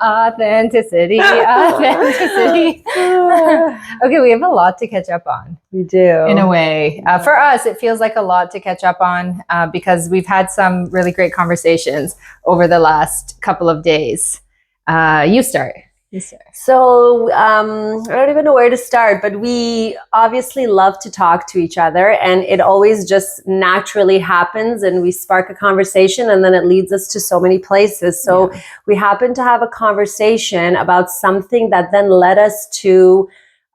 Authenticity. Authenticity. Okay, we have a lot to catch up on. We do. In a way. For us, it feels like a lot to catch up on because we've had some really great conversations over the last couple of days. You start. So I don't even know where to start, but we obviously love to talk to each other, and it always just naturally happens, and we spark a conversation, and then it leads us to so many places. So we happened to have a conversation about something that then led us to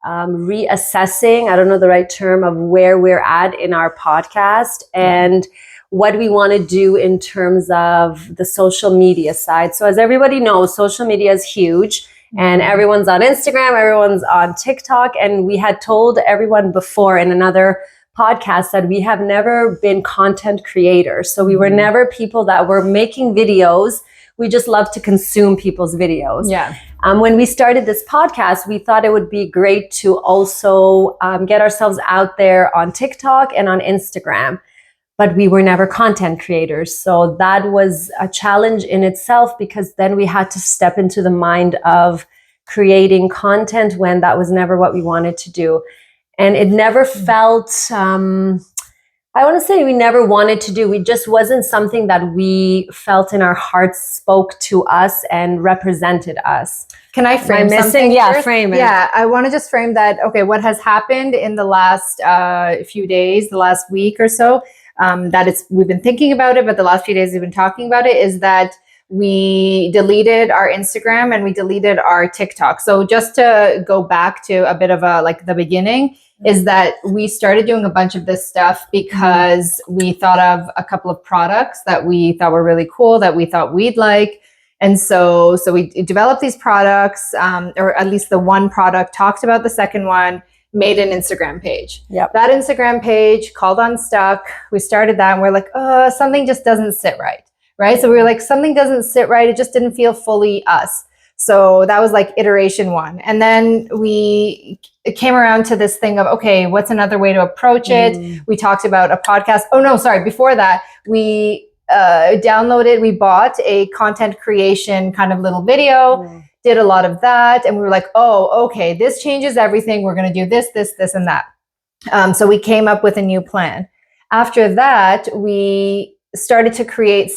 reassessing, I don't know the right term, of where we're at in our podcast and what we want to do in terms of the social media side. So as everybody knows, social media is huge. And everyone's on Instagram, everyone's on TikTok. And we had told everyone before in another podcast that we have never been content creators. So we were never people that were making videos. We just love to consume people's videos. Yeah. When we started this podcast, we thought it would be great to also get ourselves out there on TikTok and on Instagram. But we were never content creators. So that was a challenge in itself, because then we had to step into the mind of creating content when that was never what we wanted to do. And it never felt, I want to say we never wanted to do. It just wasn't something that we felt in our hearts spoke to us and represented us. Can I frame something? Yeah, first? frame it. Yeah, I want to just frame that. Okay, what has happened in the last few days, the last week or so, we've been thinking about it, but the last few days we've been talking about it, is that we deleted our Instagram and we deleted our TikTok. So just to go back to a bit of the beginning, is that we started doing a bunch of this stuff because we thought of a couple of products that we thought were really cool, that we thought we'd like. And so we developed these products, or at least the one product, talked about the second one, made an Instagram page. Yep. That Instagram page, called Unstuck, we started that and we're like, something just doesn't sit right. Right? So we were like, something doesn't sit right. It just didn't feel fully us. So that was like iteration one. And then we came around to this thing of, okay, what's another way to approach it? We talked about a podcast. Oh no, sorry. Before that, we we bought a content creation kind of little video, did a lot of that. And we were like, oh, okay, this changes everything. We're going to do this, this, this, and that. So we came up with a new plan. After that, we started to create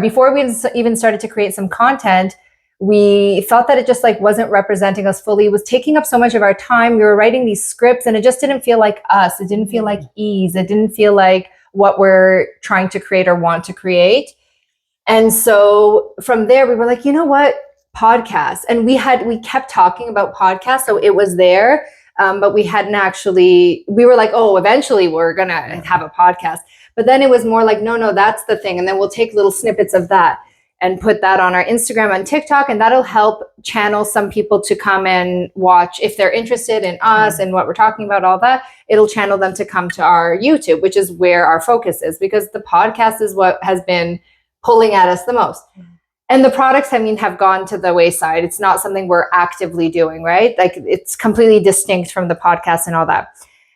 before we even started to create some content, we thought that it just wasn't representing us fully. It was taking up so much of our time. We were writing these scripts and it just didn't feel like us. It didn't feel like ease. It didn't feel like what we're trying to create or want to create. And so from there, we were like, you know what? Podcasts. And we kept talking about podcasts. So it was there. But we hadn't actually, we were like, oh, eventually we're going to have a podcast. But then it was more like, no, that's the thing. And then we'll take little snippets of that and put that on our Instagram and TikTok. And that'll help channel some people to come and watch. If they're interested in us and what we're talking about, all that, it'll channel them to come to our YouTube, which is where our focus is, because the podcast is what has been pulling at us the most. And the products, have gone to the wayside. It's not something we're actively doing, right? Like it's completely distinct from the podcast and all that.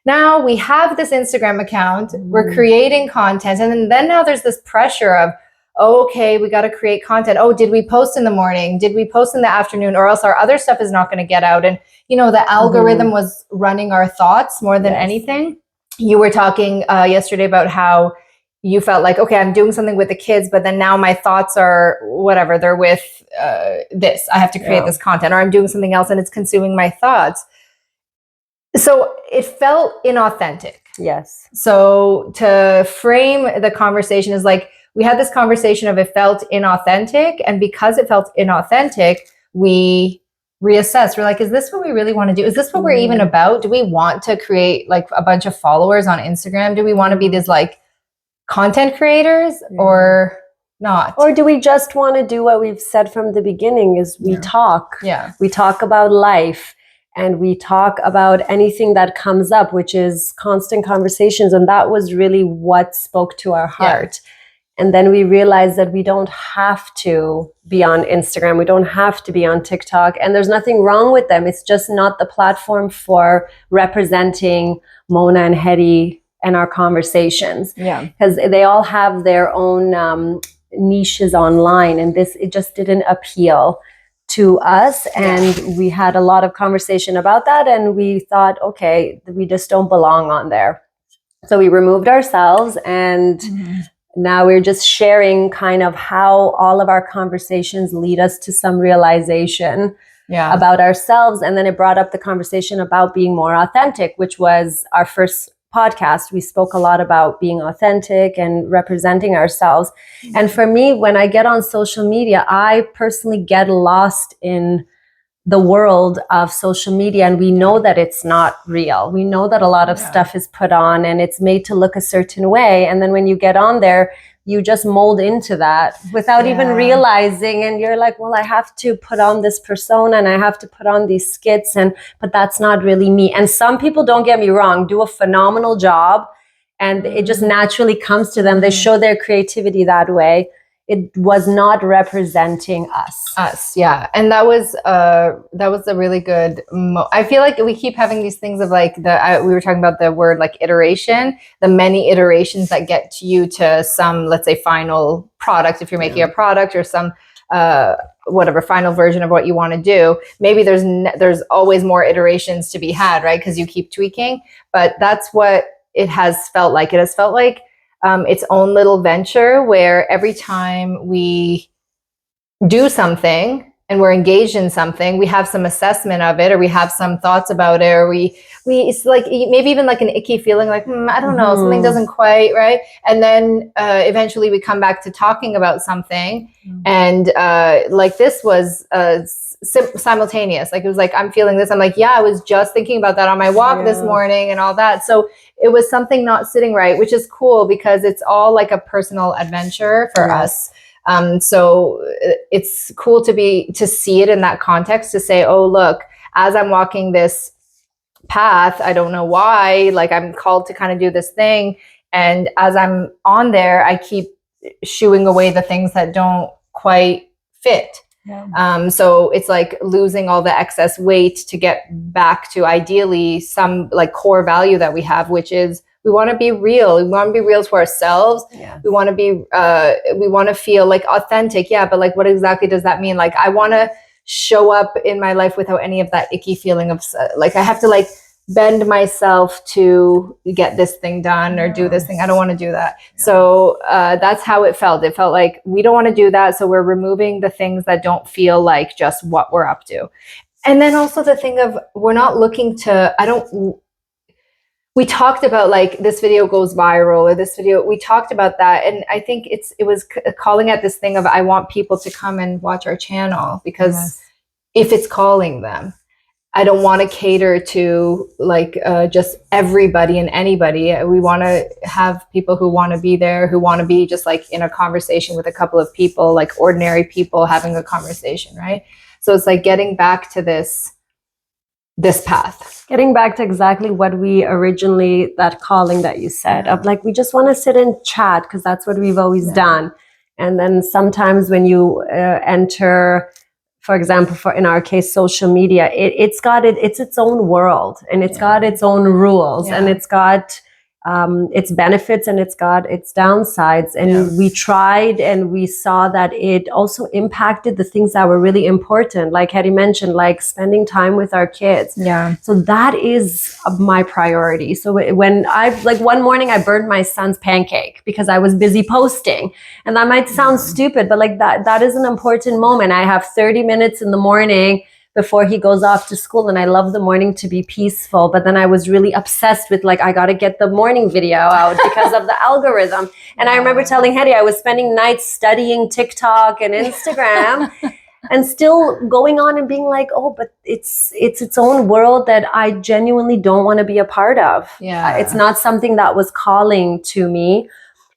Now we have this Instagram account, we're creating content. And then now there's this pressure of, okay, we got to create content. Oh, did we post in the morning? Did we post in the afternoon? Or else our other stuff is not going to get out. And, the algorithm was running our thoughts more than anything. You were talking yesterday about how you felt like, okay, I'm doing something with the kids, but then now my thoughts are whatever, they're with this. I have to create this content, or I'm doing something else and it's consuming my thoughts. So it felt inauthentic. Yes. So to frame the conversation is like, we had this conversation of it felt inauthentic. And because it felt inauthentic, we reassessed. We're like, is this what we really want to do? Is this what we're even about? Do we want to create a bunch of followers on Instagram? Do we want to be these content creators or not? Or do we just want to do what we've said from the beginning, is we talk. Yeah. We talk about life and we talk about anything that comes up, which is constant conversations. And that was really what spoke to our heart. Yeah. And then we realized that we don't have to be on Instagram. We don't have to be on TikTok. And there's nothing wrong with them. It's just not the platform for representing Mona and Hedy and our conversations. Yeah. Because they all have their own niches online. And it just didn't appeal to us, and we had a lot of conversation about that, and we thought, okay, we just don't belong on there. So we removed ourselves, and now we're just sharing kind of how all of our conversations lead us to some realization about ourselves. And then it brought up the conversation about being more authentic, which was our first podcast. We spoke a lot about being authentic and representing ourselves. And for me, when I get on social media, I personally get lost in the world of social media, and we know that it's not real. We know that a lot of stuff is put on and it's made to look a certain way. And then when you get on there, you just mold into that without even realizing. And you're like, well, I have to put on this persona and I have to put on these skits, but that's not really me. And some people, don't get me wrong, do a phenomenal job, and it just naturally comes to them. They show their creativity that way. It was not representing us. And that was a really good I feel like we keep having these things of like we were talking about the word like iteration, the many iterations that get to you to some, let's say, final product. If you're making a product or some whatever final version of what you want to do, maybe there's always more iterations to be had, right? Because you keep tweaking. But that's what it has felt like. It has felt like its own little venture, where every time we do something and we're engaged in something, we have some assessment of it, or we have some thoughts about it, or we it's like maybe even like an icky feeling, like I don't know, something doesn't quite right. And then eventually we come back to talking about something, and like this was simultaneous. Like it was like, I'm feeling this. I'm like, yeah, I was just thinking about that on my walk this morning and all that. So it was something not sitting right, which is cool because it's all like a personal adventure for us. So it's cool to see it in that context, to say, oh, look, as I'm walking this path, I don't know why, like I'm called to kind of do this thing. And as I'm on there, I keep shooing away the things that don't quite fit. So it's like losing all the excess weight to get back to ideally some like core value that we have, which is we want to be real. We want to be real to ourselves. We want to be, we want to feel like authentic. But like, what exactly does that mean? Like, I want to show up in my life without any of that icky feeling of like, I have to like bend myself to get this thing done or do this thing. I don't want to do that. So that's how it felt. It felt like we don't want to do that. So we're removing the things that don't feel like just what we're up to. And then also the thing of, we're not looking to, we talked about like this video goes viral or this video, we talked about that. And I think it was calling at this thing of, I want people to come and watch our channel, because if it's calling them, I don't want to cater to like just everybody and anybody. We want to have people who want to be there, who want to be just like in a conversation with a couple of people, like ordinary people having a conversation, right? So it's like getting back to this path. Getting back to exactly what we originally, that calling that you said, of like, we just want to sit and chat because that's what we've always done. And then sometimes when you enter, for example, in our case, social media, it's its own world, and it's got its own rules, and it's got its benefits and it's got its downsides. And we tried, and we saw that it also impacted the things that were really important, like Hedy mentioned, like spending time with our kids. So that is my priority. So when one morning I burned my son's pancake because I was busy posting, and that might sound stupid, but like that is an important moment. I have 30 minutes in the morning before he goes off to school, and I love the morning to be peaceful. But then I was really obsessed with like, I got to get the morning video out because of the algorithm. And I remember telling Hedy I was spending nights studying TikTok and Instagram and still going on and being like, oh, but it's its own world that I genuinely don't want to be a part of. It's not something that was calling to me.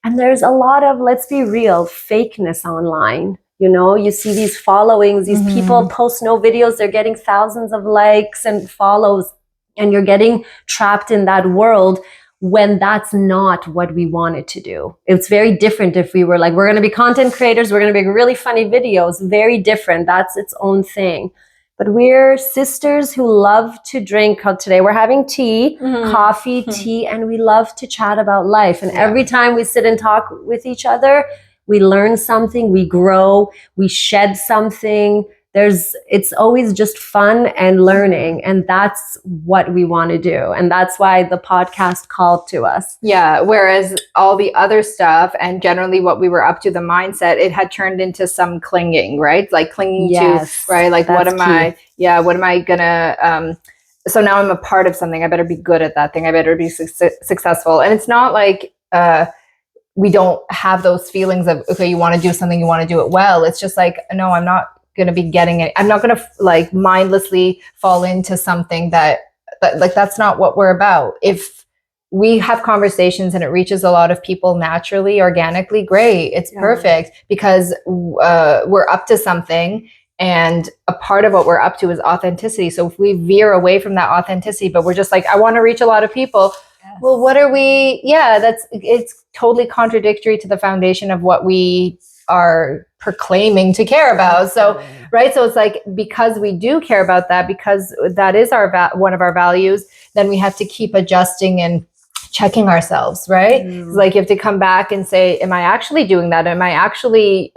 And there's a lot of, let's be real, fakeness online. You know, you see these followings, these people post no videos, they're getting thousands of likes and follows, and you're getting trapped in that world when that's not what we wanted to do. It's very different if we were like, we're going to be content creators, we're going to make really funny videos, very different. That's its own thing. But we're sisters who love to drink. Today we're having tea, coffee, tea, and we love to chat about life. And every time we sit and talk with each other, we learn something, we grow, we shed something, it's always just fun and learning, and that's what we want to do, and that's why the podcast called to us. Yeah, whereas all the other stuff and generally what we were up to, the mindset, it had turned into some clinging, right? Like clinging Yes, to, right? Like what that's am I gonna so now I'm a part of something. I better be good at that thing. I better be successful. And it's not like we don't have those feelings of, okay, you want to do something, you want to do it well. It's just like, no, I'm not going to be getting it. I'm not going to like mindlessly fall into something that like, that's not what we're about. If we have conversations and it reaches a lot of people naturally, organically, great. It's perfect, because we're up to something. And a part of what we're up to is authenticity. So if we veer away from that authenticity, but we're just like, I want to reach a lot of people. Yes. Well, what are we? Yeah, it's totally contradictory to the foundation of what we are proclaiming to care about. So, right. So it's like, because we do care about that, because that is one of our values, then we have to keep adjusting and checking ourselves, right? Like you have to come back and say, am I actually doing that? Am I actually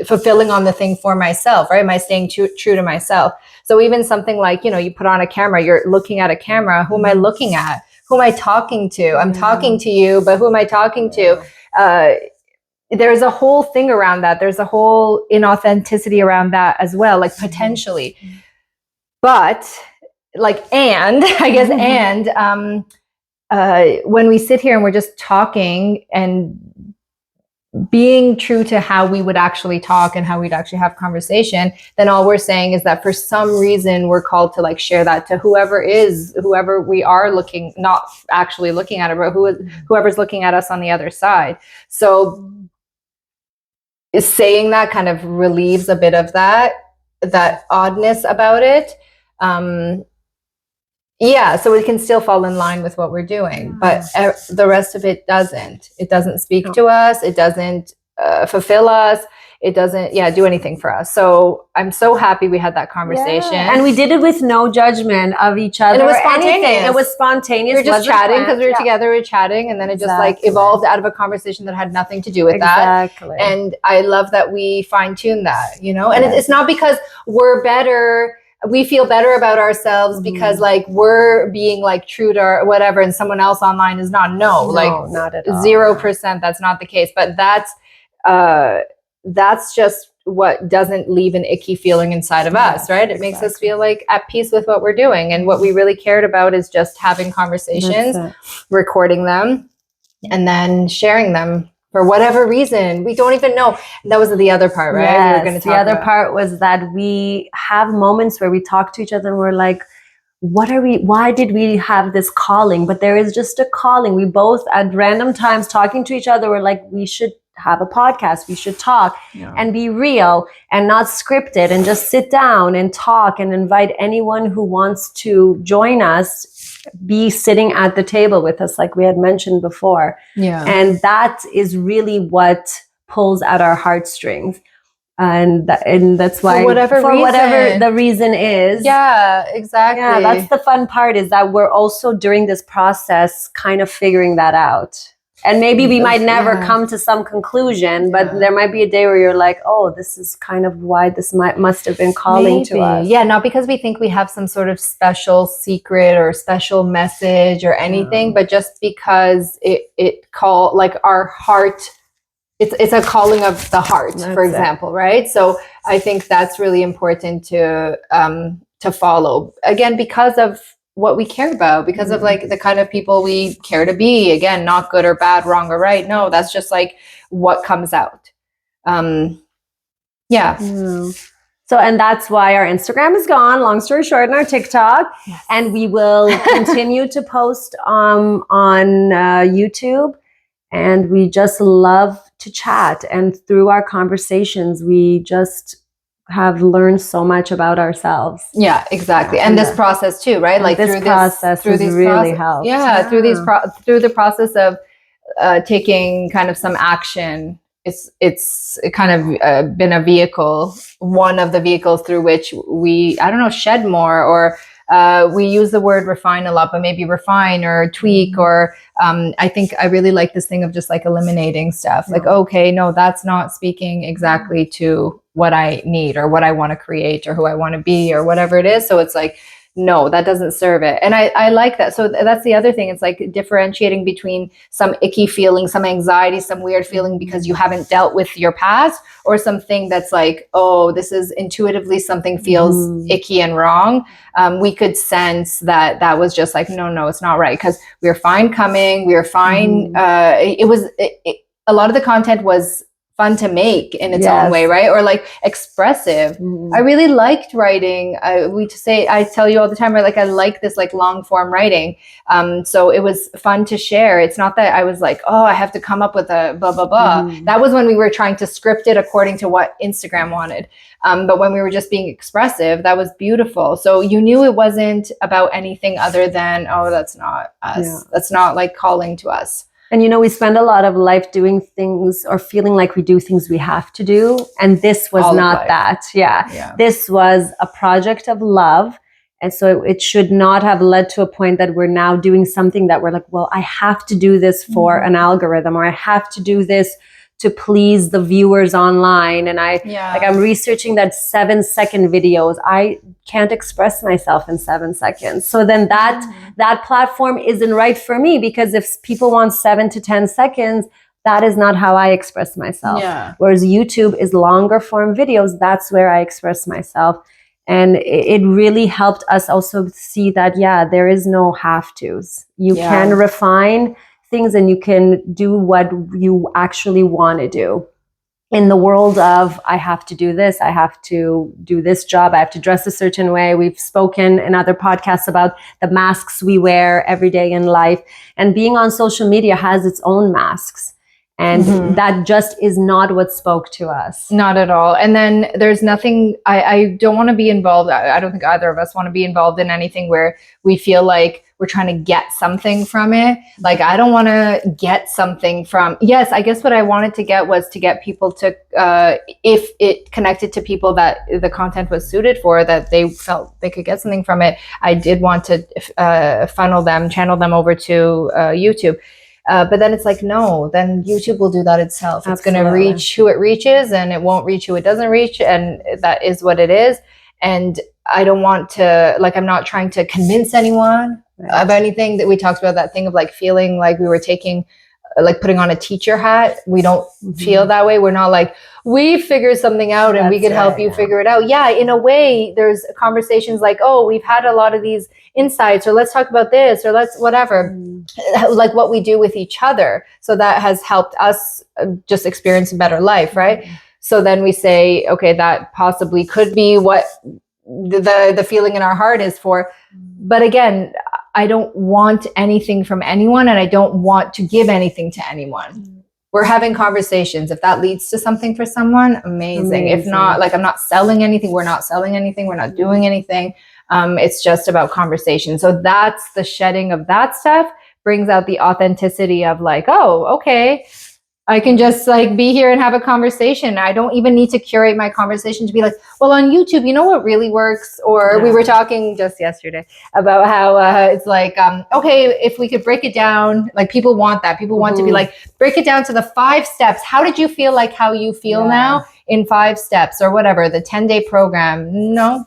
fulfilling on the thing for myself, right? Am I staying true to myself? So even something like, you put on a camera, you're looking at a camera. Who am I looking at? Who am I talking to? I'm talking to you, but who am I talking to? There's a whole thing around that. There's a whole inauthenticity around that as well, like potentially. But like, and I guess, and when we sit here and we're just talking and being true to how we would actually talk and how we'd actually have conversation, then all we're saying is that for some reason we're called to like share that to whoever we are looking, not actually looking at it, but whoever's looking at us on the other side. So saying that kind of relieves a bit of that oddness about it. Yeah, so it can still fall in line with what we're doing, but the rest of it doesn't. It doesn't speak to us. It doesn't fulfill us. It doesn't, do anything for us. So I'm so happy we had that conversation. Yeah. And we did it with no judgment of each other. And it was spontaneous. It was spontaneous. We were just chatting because we were together, we were chatting, and then it just like evolved out of a conversation that had nothing to do with that. And I love that we fine-tuned that, and it's not because we're better. We feel better about ourselves because like we're being like true to our whatever, and someone else online is not. No, like not at all. 0%. That's not the case. But that's just what doesn't leave an icky feeling inside of us, right? It makes us feel like at peace with what we're doing. And what we really cared about is just having conversations, recording them, and then sharing them. For whatever reason, we don't even know. That was the other part, right? Yes, we were going to talk the other part was that we have moments where we talk to each other and we're like, why did we have this calling? But there is just a calling. We both at random times talking to each other, we're like, we should have a podcast. We should talk and be real and not scripted, and just sit down and talk and invite anyone who wants to join us, be sitting at the table with us, like we had mentioned before. And that is really what pulls at our heartstrings. And that's why, for whatever the reason is. Yeah, exactly. Yeah, that's the fun part, is that we're also during this process kind of figuring that out. And maybe we might never come to some conclusion, but there might be a day where you're like, oh, this is kind of why this must have been calling to us. Yeah, not because we think we have some sort of special secret or special message or anything, but just because it call like our heart. It's a calling of the heart, for example, right? So I think that's really important to follow. Again, because of what we care about, because of like the kind of people we care to be. Again, not good or bad, wrong or right. No, that's just like what comes out. So, and that's why our Instagram is gone, long story short, and our TikTok. And we will continue to post on YouTube. And we just love to chat. And through our conversations, we just have learned so much about ourselves. Yeah, exactly. And this process too, right? Like this process really helps. Yeah, through the process of taking kind of some action. It's kind of been a vehicle, one of the vehicles through which we, shed more or We use the word refine a lot, but maybe refine or tweak, or I think I really like this thing of just like eliminating stuff. Like, okay, no, that's not speaking exactly to what I need or what I want to create or who I want to be or whatever it is. So it's like, no, that doesn't serve it. And I like that. So that's the other thing. It's like differentiating between some icky feeling, some anxiety, some weird feeling because you haven't dealt with your past, or something that's like, oh, this is intuitively something feels icky and wrong. We could sense that that was just like, no, it's not right. Because we were fine coming. We were fine. A lot of the content was fun to make in its own way, right? Or like expressive. I really liked writing. I tell you all the time, I like this like long form writing. So it was fun to share. It's not that I was like, oh, I have to come up with a blah, blah, blah. That was when we were trying to script it according to what Instagram wanted. But when we were just being expressive, that was beautiful. So you knew it wasn't about anything other than, oh, that's not us. Yeah. That's not like calling to us. And, we spend a lot of life doing things or feeling like we do things we have to do. And this was not that. Yeah. This was a project of love. And so it should not have led to a point that we're now doing something that we're like, well, I have to do this for an algorithm, or I have to do this to please the viewers online. And I'm researching that 7-second videos. I can't express myself in 7 seconds. So then that platform isn't right for me, because if people want 7 to 10 seconds, that is not how I express myself. Yeah. Whereas YouTube is longer form videos. That's where I express myself. And it really helped us also see that, there is no have tos. You can refine things and you can do what you actually want to do. In the world of, I have to do this, I have to do this job, I have to dress a certain way. We've spoken in other podcasts about the masks we wear every day in life. And being on social media has its own masks. And that just is not what spoke to us. Not at all. And then there's nothing, I don't want to be involved. I don't think either of us want to be involved in anything where we feel like we're trying to get something from it. Like, I don't want to get something from, yes, I guess what I wanted to get was to get people to, if it connected to people that the content was suited for, that they felt they could get something from it. I did want to channel them over to YouTube. But then it's like, no, then YouTube will do that itself. It's going to reach who it reaches, and it won't reach who it doesn't reach. And that is what it is. And I don't want to, I'm not trying to convince anyone of anything. That we talked about that thing of like feeling like we were putting on a teacher hat. We don't feel that way. We're not like, we figured something out and we can help you figure it out. Yeah, in a way, there's conversations like, oh, we've had a lot of these insights, or let's talk about this, or let's whatever, like what we do with each other. So that has helped us just experience a better life, right? So then we say, okay, that possibly could be what the feeling in our heart is for. But again, I don't want anything from anyone, and I don't want to give anything to anyone. We're having conversations. If that leads to something for someone, amazing. If not, I'm not selling anything. We're not selling anything. We're not doing anything. It's just about conversation. So that's the shedding of that stuff brings out the authenticity of like, oh, okay, I can just be here and have a conversation. I don't even need to curate my conversation to be like, well, on YouTube, you know what really works? Or we were talking just yesterday about how it's like, okay, if we could break it down, people want that. People want to be like, break it down to the 5 steps. How did you feel like how you feel now in 5 steps or whatever, the 10-day program? No.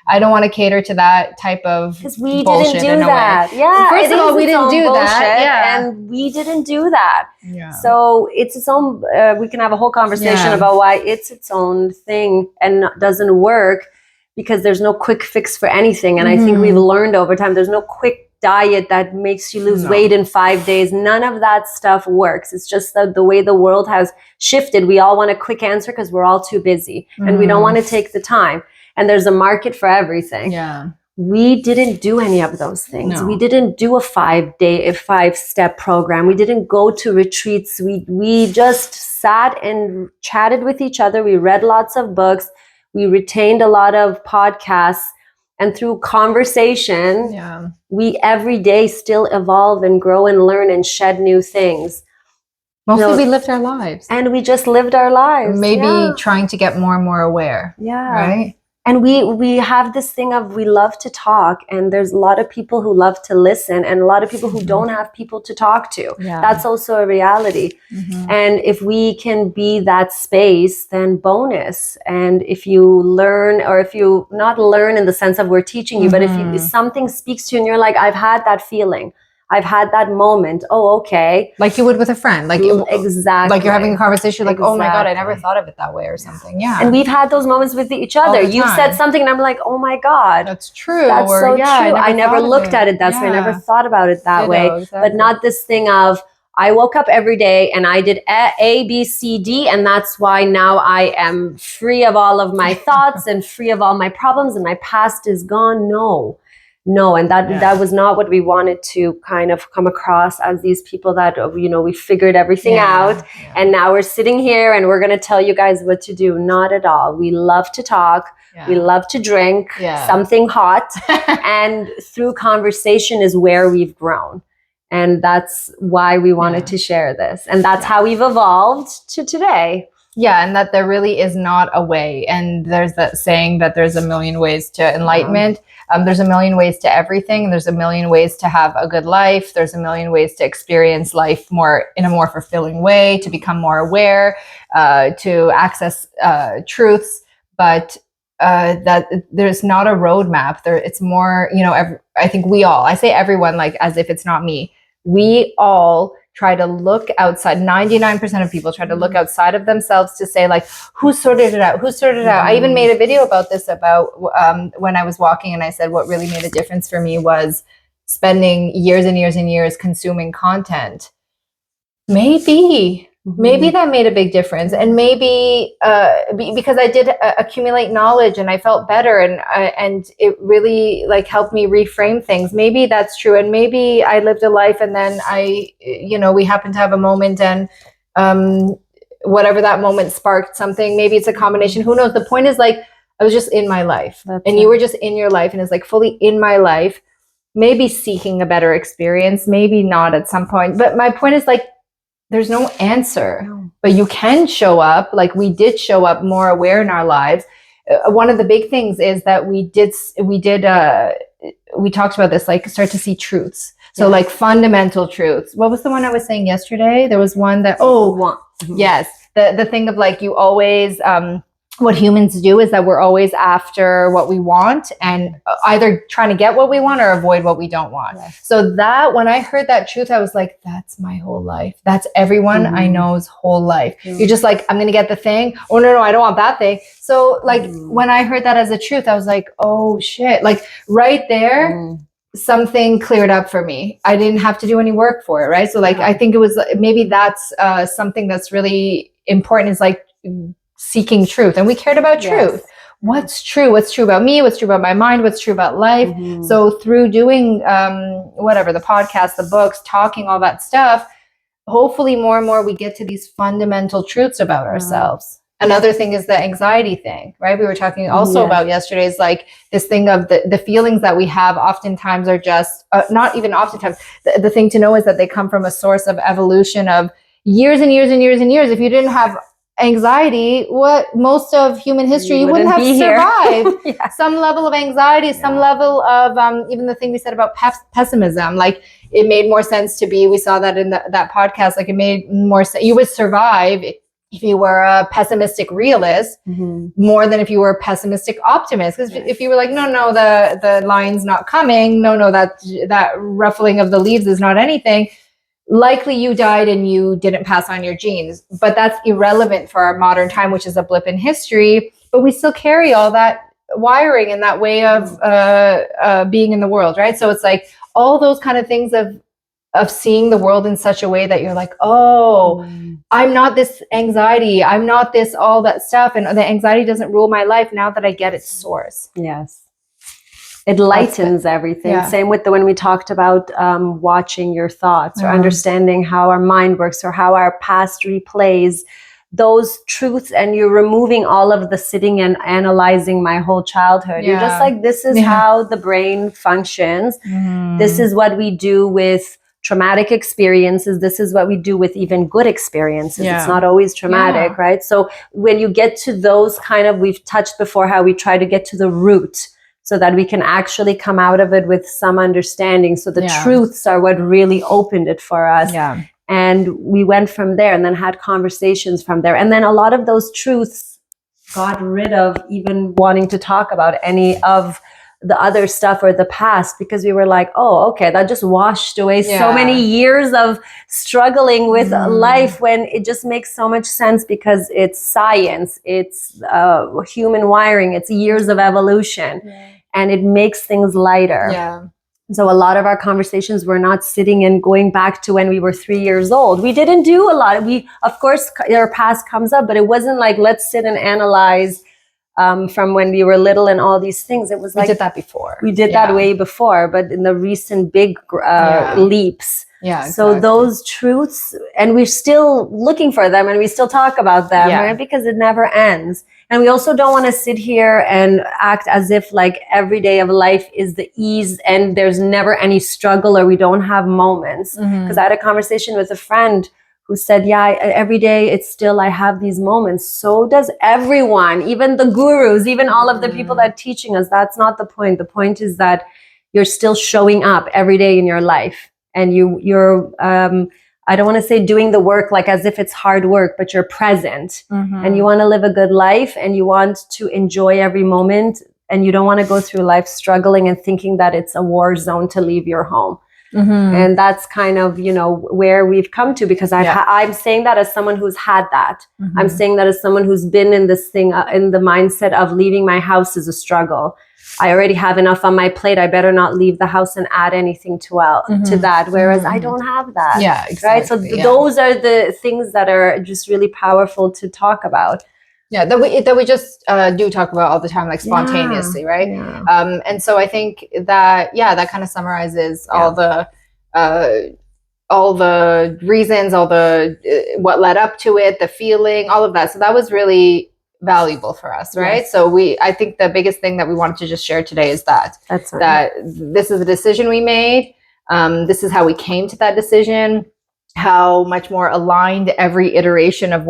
I don't want to cater to that type of because we didn't do that. Yeah. First of all, we didn't do that. Yeah. And we didn't do that. Yeah. So it's its own, we can have a whole conversation about why it's its own thing and doesn't work, because there's no quick fix for anything. And I think we've learned over time, there's no quick diet that makes you lose weight in 5 days. None of that stuff works. It's just that the way the world has shifted, we all want a quick answer because we're all too busy and we don't want to take the time. And there's a market for everything. Yeah. We didn't do any of those things. No. We didn't do a 5-step program. We didn't go to retreats. We just sat and chatted with each other. We read lots of books. We retained a lot of podcasts. And through conversation, we every day still evolve and grow and learn and shed new things. Mostly we lived our lives. And we just lived our lives. Maybe trying to get more and more aware. Yeah. Right? And we have this thing of we love to talk, and there's a lot of people who love to listen, and a lot of people who don't have people to talk to. Yeah. That's also a reality. And if we can be that space, then bonus. And if you learn, or if you not learn in the sense of we're teaching you, but if something speaks to you and you're like, I've had that feeling, I've had that moment. Oh, okay. Like you would with a friend. Like exactly. Like you're having a conversation, like, oh my God, I Exactly. never thought of it that way or something. Yeah. And we've had those moments with each other. All the You've said time. something and I'm like, oh my God. That's true. That's Or, so yeah, true. I never thought of looked at it that way. I never Yeah. thought about it that Ditto, way. exactly. But not this thing of, I woke up every day and I did A, B, C, D, and that's why now I am free of all of my thoughts and free of all my problems and my past is gone. No, and that was not what we wanted to kind of come across as these people that, you know, we figured everything out and now we're sitting here and we're going to tell you guys what to do. Not at all. We love to talk. Yeah. We love to drink something hot. And through conversation is where we've grown. And that's why we wanted to share this. And that's how we've evolved to today. Yeah, and that there really is not a way. And there's that saying that there's a million ways to enlightenment. There's a million ways to everything. There's a million ways to have a good life. There's a million ways to experience life more in a more fulfilling way, to become more aware, to access truths. But that there's not a roadmap. It's more, you know, I think I say everyone like as if it's not me. We all try to look outside. 99% of people try to look outside of themselves to say like, who sorted it out? Who sorted it out? I even made a video about this about when I was walking, and I said what really made a difference for me was spending years and years and years consuming content. Maybe that made a big difference, and maybe because I did accumulate knowledge and I felt better, and it really like helped me reframe things. Maybe that's true, and maybe I lived a life and then we happened to have a moment, and whatever that moment sparked something. Maybe it's a combination. Who knows? The point is like I was just in my life, and you were just in your life, and it's like fully in my life. Maybe seeking a better experience, maybe not at some point. But my point is like, there's no answer, but you can show up like we did show up more aware in our lives. One of the big things is that we talked about this, like start to see truths. So like fundamental truths. What was the one I was saying yesterday? There was one that, yes. The thing of like, you always, what humans do is that we're always after what we want and either trying to get what we want or avoid what we don't want. Yes. So that when I heard that truth, I was like, that's my whole life. That's everyone I know's whole life. You're just like, I'm going to get the thing. Oh, no, I don't want that thing. So like when I heard that as a truth, I was like, oh shit, like right there, something cleared up for me. I didn't have to do any work for it. Right. So like, I think it was maybe that's something that's really important is like, seeking truth. And we cared about truth. What's true? What's true about me? What's true about my mind? What's true about life? So through doing whatever, the podcast, the books, talking, all that stuff, hopefully more and more we get to these fundamental truths about ourselves. Another thing is the anxiety thing, right? We were talking also about yesterday is like this thing of the feelings that we have oftentimes are just, not even oftentimes, the thing to know is that they come from a source of evolution of years and years and years and years. If you didn't have anxiety, what most of human history, you wouldn't have survived. Some level of anxiety, some level of even the thing we said about pessimism, like it made more sense to be, we saw that in that podcast, like it made more sense. You would survive if you were a pessimistic realist more than if you were a pessimistic optimist. Because if you were like, no, the lion's not coming, that ruffling of the leaves is not anything, likely you died and you didn't pass on your genes. But that's irrelevant for our modern time, which is a blip in history. But we still carry all that wiring and that way of being in the world, right? So it's like all those kind of things of seeing the world in such a way that you're like, oh, I'm not this anxiety. I'm not this, all that stuff. And the anxiety doesn't rule my life now that I get its source. Yes. It lightens everything. Same with when we talked about watching your thoughts or understanding how our mind works or how our past replays those truths, and you're removing all of the sitting and analyzing my whole childhood. You're just like, this is how the brain functions. This is what we do with traumatic experiences. This is what we do with even good experiences. Yeah. It's not always traumatic, Yeah. right? So when you get to those kind of, we've touched before how we try to get to the root so that we can actually come out of it with some understanding. So the Yeah. truths are what really opened it for us. Yeah. And we went from there and then had conversations from there. And then a lot of those truths got rid of even wanting to talk about any of the other stuff or the past, because we were like, oh, okay, that just washed away so Yeah. many years of struggling with Mhm. life, when it just makes so much sense because it's science, it's human wiring, it's years of evolution, and it makes things lighter. Yeah. So a lot of our conversations were not sitting and going back to when we were 3 years old. We didn't do a lot. We, of course, our past comes up, but it wasn't like, let's sit and analyze from when we were little and all these things. It was We like, did that before. we did Yeah. that way before, but in the recent big Yeah. leaps. Yeah. So Exactly. those truths, and we're still looking for them and we still talk about them, Yeah. right? Because it never ends. And we also don't want to sit here and act as if like every day of life is the ease and there's never any struggle or we don't have moments. Mhm. Because I had a conversation with a friend who said, yeah, every day it's still, I have these moments. So does everyone, even the gurus, even all of the people that are teaching us. That's not the point. The point is that you're still showing up every day in your life. And you're I don't want to say doing the work like as if it's hard work, but you're present. Mhm. And you want to live a good life and you want to enjoy every moment. And you don't want to go through life struggling and thinking that it's a war zone to leave your home. Mhm. And that's kind of, you know, where we've come to, because I'm saying that as someone who's had that. Mhm. I'm saying that as someone who's been in this thing, in the mindset of leaving my house is a struggle. I already have enough on my plate. I better not leave the house and add anything to that. Whereas I don't have that. Yeah. Exactly. Right. So Yeah. those are the things that are just really powerful to talk about. Yeah, that we just do talk about all the time, like spontaneously, right? Yeah. And so I think that that kind of summarizes all the reasons, all the what led up to it, the feeling, all of that. So that was really valuable for us, right? Yes. So I think the biggest thing that we wanted to just share today is that That's right. that this is a decision we made. This is how we came to that decision. How much more aligned every iteration of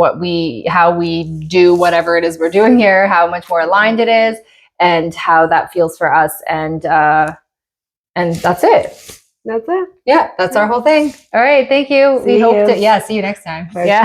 how we do whatever it is we're doing here, how much more aligned it is, and how that feels for us. And that's it. That's it. Yeah, that's our whole thing. All right, thank you. See We hope you. to see you next time. For Yeah.